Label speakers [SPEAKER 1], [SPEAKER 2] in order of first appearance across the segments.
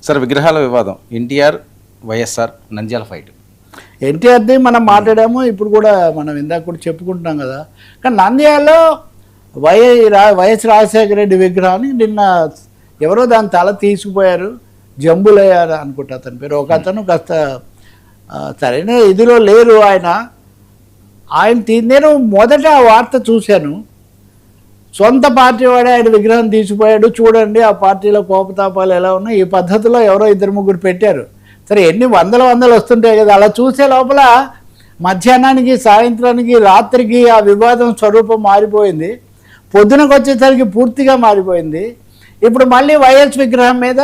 [SPEAKER 1] Sir విగ్రహాల వివాదం NTR YSR Nandyal fight.
[SPEAKER 2] ఎన్టీఆర్ది మనం మాట్లాడాము, ఇప్పుడు కూడా మనం ఇందాక కూడా చెప్పుకుంటున్నాం కదా. కానీ నంద్యాలలో వైఎస్ రాజశేఖర రెడ్డి విగ్రహాన్ని నిన్న ఎవరో దాని తల తీసుకుపోయారు, జంబులయ్యారు అనుకుంటా అతని పేరు. ఒక అతను కాస్త సరైన ఇదిలో లేరు ఆయన. నేను మొదట ఆ వార్త చూశాను, సొంత పార్టీ వాడే ఆయన విగ్రహం తీసిపోయాడు, చూడండి ఆ పార్టీలో కోపతాపాలు ఎలా ఉన్నాయి, ఈ పద్ధతిలో ఎవరో 2-3 పెట్టారు. సరే ఎన్ని వందలు వస్తుంటాయి కదా. అలా చూసే లోపల మధ్యాహ్నానికి, సాయంత్రానికి, రాత్రికి ఆ వివాదం స్వరూపం మారిపోయింది. పొద్దునకు వచ్చేసరికి పూర్తిగా మారిపోయింది. ఇప్పుడు మళ్ళీ వైఎస్ విగ్రహం మీద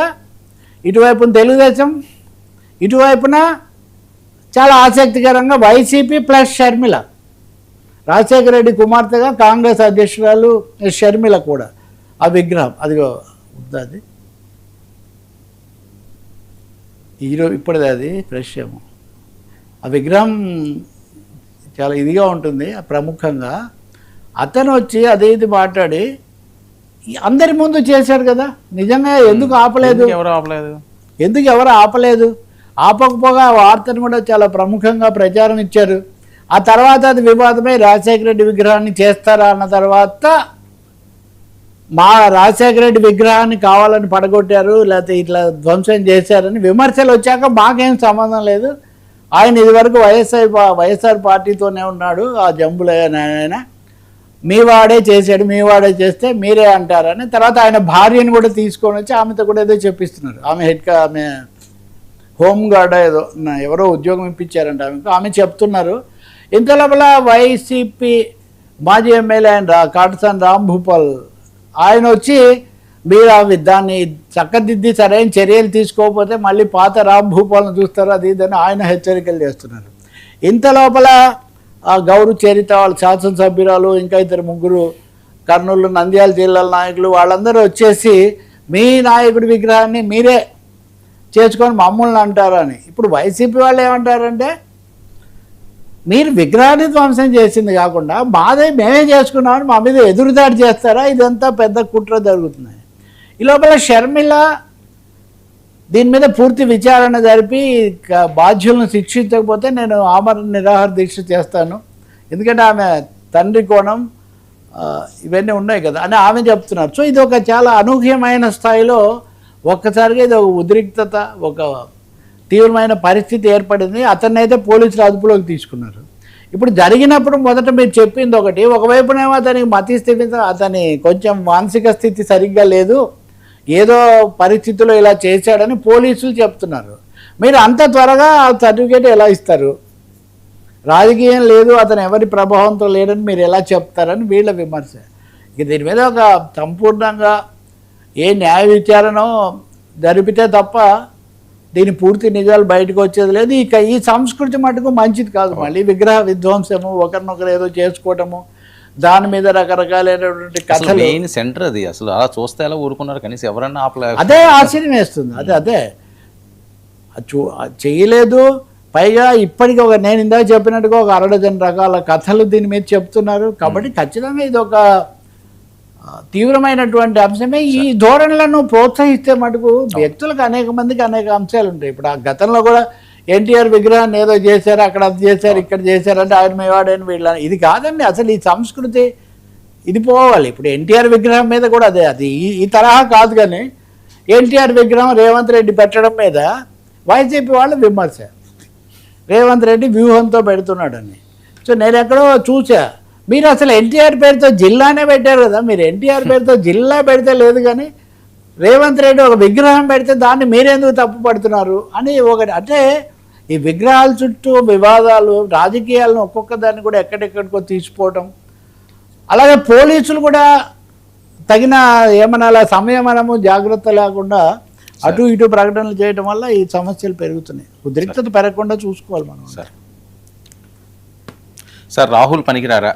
[SPEAKER 2] ఇటువైపున తెలుగుదేశం, ఇటువైపున చాలా ఆసక్తికరంగా వైసీపీ ప్లస్ షర్మిల, రాజశేఖర రెడ్డి కుమార్తెగా కాంగ్రెస్ అధ్యక్షురాలు షర్మిల కూడా ఆ విగ్రహం అదిగో అది ఇప్పుడుది అది ఫ్రెష్ ఏమో. ఆ విగ్రహం చాలా ఇదిగా ఉంటుంది. ప్రముఖంగా అతను వచ్చి అదే ఇది మాట్లాడి అందరి ముందు చేశాడు కదా. నిజంగా ఎందుకు ఆపలేదు, ఎందుకు ఎవరు ఆపలేదు? ఆపకపోగా ఆ వార్తను కూడా చాలా ప్రముఖంగా ప్రచారం ఇచ్చారు. ఆ తర్వాత అది వివాదమై రాజశేఖర రెడ్డి విగ్రహాన్ని చేస్తారా అన్న తర్వాత మా రాజశేఖర రెడ్డి విగ్రహాన్ని కావాలని పడగొట్టారు, లేకపోతే ఇట్లా ధ్వంసం చేశారని విమర్శలు వచ్చాక మాకేం సంబంధం లేదు, ఆయన ఇదివరకు వైఎస్ఆర్ పార్టీతోనే ఉన్నాడు, ఆ జంబులైన మీ వాడే చేశాడు, మీ వాడే చేస్తే మీరే అంటారని. తర్వాత ఆయన భార్యను కూడా తీసుకొని వచ్చి ఆమెతో కూడా ఏదో చెప్పిస్తున్నారు. ఆమె హోంగార్డ్ ఏదో ఎవరో ఉద్యోగం ఇప్పించారంట ఆమె చెప్తున్నారు. ఇంత లోపల వైసీపీ మాజీ ఎమ్మెల్యే ఆయన కాటసాని రాంభూపాల్ ఆయన వచ్చి మీరు దాన్ని చక్కదిద్ది సరైన చర్యలు తీసుకోకపోతే మళ్ళీ పాత రాంభూపాలను చూస్తారు, అది ఇదని ఆయన హెచ్చరికలు చేస్తున్నారు. ఇంత లోపల గౌరు చరిత వాళ్ళ శాసనసభ్యురాలు, ఇంకా 2-3 కర్నూలు నంద్యాల జిల్లాల నాయకులు వాళ్ళందరూ వచ్చేసి మీ నాయకుడి విగ్రహాన్ని మీరే చేసుకొని మమ్మల్ని అంటారని. ఇప్పుడు వైసీపీ వాళ్ళు ఏమంటారంటే మీరు విగ్రహాన్ని ధ్వంసం చేసింది కాకుండా మాదే మేమే చేసుకున్నామని మా మీద ఎదురుదాడి చేస్తారా? ఇదంతా పెద్ద కుట్ర జరుగుతున్నాయి. ఈ లోపల షర్మిల దీని మీద పూర్తి విచారణ జరిపి బాధ్యులను శిక్షించకపోతే నేను ఆమరణ నిరాహార దీక్ష చేస్తాను, ఎందుకంటే ఆమె తండ్రి కోణం ఇవన్నీ ఉన్నాయి కదా అని ఆమె చెప్తున్నారు. సో ఇది ఒక చాలా అనూహ్యమైన స్థాయిలో ఒక్కసారిగా ఇది ఒక ఉద్రిక్తత, ఒక తీవ్రమైన పరిస్థితి ఏర్పడింది. అతన్ని అయితే పోలీసులు అదుపులోకి తీసుకున్నారు. ఇప్పుడు జరిగినప్పుడు మొదట మీరు చెప్పింది ఒకటి, ఒకవైపునేమో అతనికి మతి స్థితి, అతని కొంచెం మానసిక స్థితి సరిగ్గా లేదు, ఏదో పరిస్థితుల్లో ఇలా చేశాడని పోలీసులు చెప్తున్నారు. మీరు అంత త్వరగా ఆ సర్టిఫికేట్ ఎలా ఇస్తారు? రాజకీయం లేదు, అతను ఎవరి ప్రభావంతో లేడని మీరు ఎలా చెప్తారని వీళ్ళ విమర్శ. ఇక దీని మీద ఒక సంపూర్ణంగా ఏ న్యాయ విచారణ జరిపితే తప్ప దీని పూర్తి నిజాలు బయటకు వచ్చేది లేదు. ఇక ఈ సంస్కృతి మటుకు మంచిది కాదు. మళ్ళీ విగ్రహ విధ్వంసము, ఒకరినొకరు ఏదో చేసుకోవటము, దాని మీద రకరకాలైనటువంటి కథలు.
[SPEAKER 1] మెయిన్ సెంటర్ అది. అసలు అలా చూస్తే ఎలా ఊరుకున్నారు? కనీసం ఎవరన్నా ఆపలేదు.
[SPEAKER 2] అదే ఆశ్చర్యం వేస్తుంది. అదే చేయలేదు. పైగా ఇప్పటికీ నేను ఇందాక చెప్పినట్టుగా ఒక 6 డజన్ రకాల కథలు దీని మీద చెప్తున్నారు. కాబట్టి ఖచ్చితంగా ఇది ఒక తీవ్రమైనటువంటి అంశమే. ఈ ధోరణులను ప్రోత్సహిస్తే మటుకు వ్యక్తులకు అనేక మందికి అనేక అంశాలు ఉంటాయి. ఇప్పుడు ఆ గతంలో కూడా ఎన్టీఆర్ విగ్రహాన్ని ఏదో చేశారు, అక్కడ అది చేశారు, ఇక్కడ చేశారంటే ఆయన మేవాడని వీళ్ళ, ఇది కాదండి అసలు ఈ సంస్కృతి, ఇది పోవాలి. ఇప్పుడు ఎన్టీఆర్ విగ్రహం మీద కూడా అది ఈ తరహా కాదు. కానీ ఎన్టీఆర్ విగ్రహం రేవంత్ రెడ్డి పెట్టడం మీద వైసీపీ వాళ్ళు విమర్శ, రేవంత్ రెడ్డి వ్యూహంతో పెడుతున్నాడని. సో నేను ఎక్కడో చూసా, మీరు అసలు ఎన్టీఆర్ పేరుతో జిల్లానే పెట్టారు కదా, మీరు ఎన్టీఆర్ పేరుతో జిల్లా పెడితే లేదు, కానీ రేవంత్ రెడ్డి ఒక విగ్రహం పెడితే దాన్ని మీరెందుకు తప్పు పడుతున్నారు అని ఒకటి. అంటే ఈ విగ్రహాల చుట్టూ వివాదాలు, రాజకీయాలను ఒక్కొక్క దాన్ని కూడా ఎక్కడెక్కడికో తీసుకోవటం, అలాగే పోలీసులు కూడా తగిన ఏమనాల సంయమనము, జాగ్రత్త లేకుండా అటు ఇటు ప్రకటనలు చేయడం వల్ల ఈ సమస్యలు పెరుగుతున్నాయి. ఉద్రిక్తత పెరగకుండా చూసుకోవాలి మనం.
[SPEAKER 1] సార్ రాహుల్ పనికిరారా?